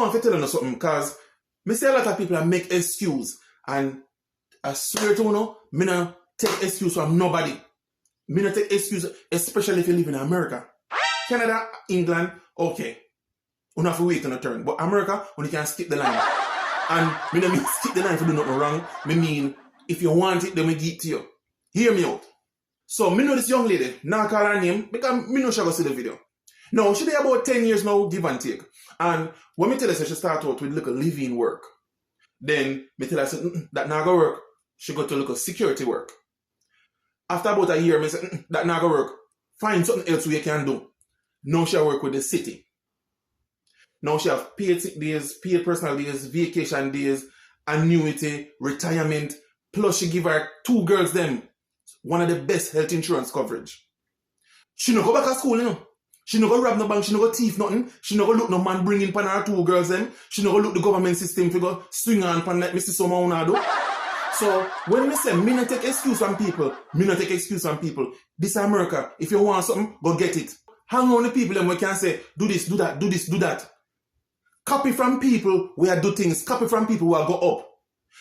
want to tell you something, because me see a lot of people make excuse, and I swear to you, me not take excuse from nobody. Me not take excuse, especially if you live in America. Canada, England, okay. You have to wait on a turn. But America, when you can skip the line. And me don't mean skip the line for do nothing wrong. Me mean, if you want it, then we give it to you. Hear me out. So, me know this young lady, now call her name, because me know she go see the video. Now, she there about 10 years now, give and take. And when me tell her, she start out with little living work. Then, me tell her, that not go work. She go to look at security work. After about a year, me say, that not go work. Find something else we can do. Now she work with the city. Now she have paid sick days, paid personal days, vacation days, annuity, retirement. Plus she give her 2 girls them one of the best health insurance coverage. She no go back to school, you know. She no go rob no bank, she no go thief nothing. She no go look no man bring in pan her 2 girls them. She no go look the government system to go swing on pan like Mr. Someone do. So when me say me not take excuse from people, me not take excuse from people. This America, if you want something, go get it. Hang on the people and we can say, do this, do that, do this, do that. Copy from people where do things. Copy from people who go up.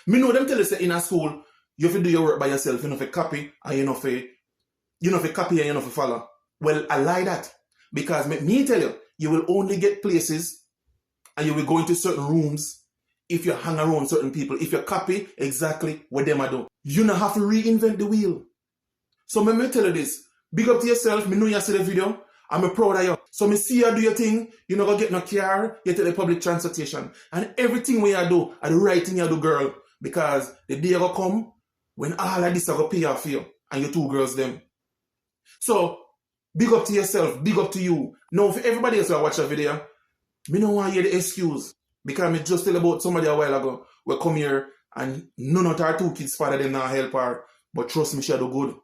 Me know them tell you say in a school, you have to do your work by yourself. You know if you copy and you know if you copy and you know if you follow. Well, I lie that. Because me tell you, you will only get places and you will go into certain rooms if you hang around certain people. If you copy exactly what them do. You don't have to reinvent the wheel. So me tell you this. Big up to yourself. Me know you see the video. I'm proud of you. So me see you do your thing. You not go get no car. You take the public transportation. And everything we you do, are the right thing you do, girl. Because the day will come when all of this are going to pay off for you. And your 2 girls them. So, big up to yourself. Big up to you. Now, for everybody else who watch the video, me don't want to hear the excuse. Because me just tell about somebody a while ago. We come here and none of our 2 kids' father them not help her. But trust me, she do good.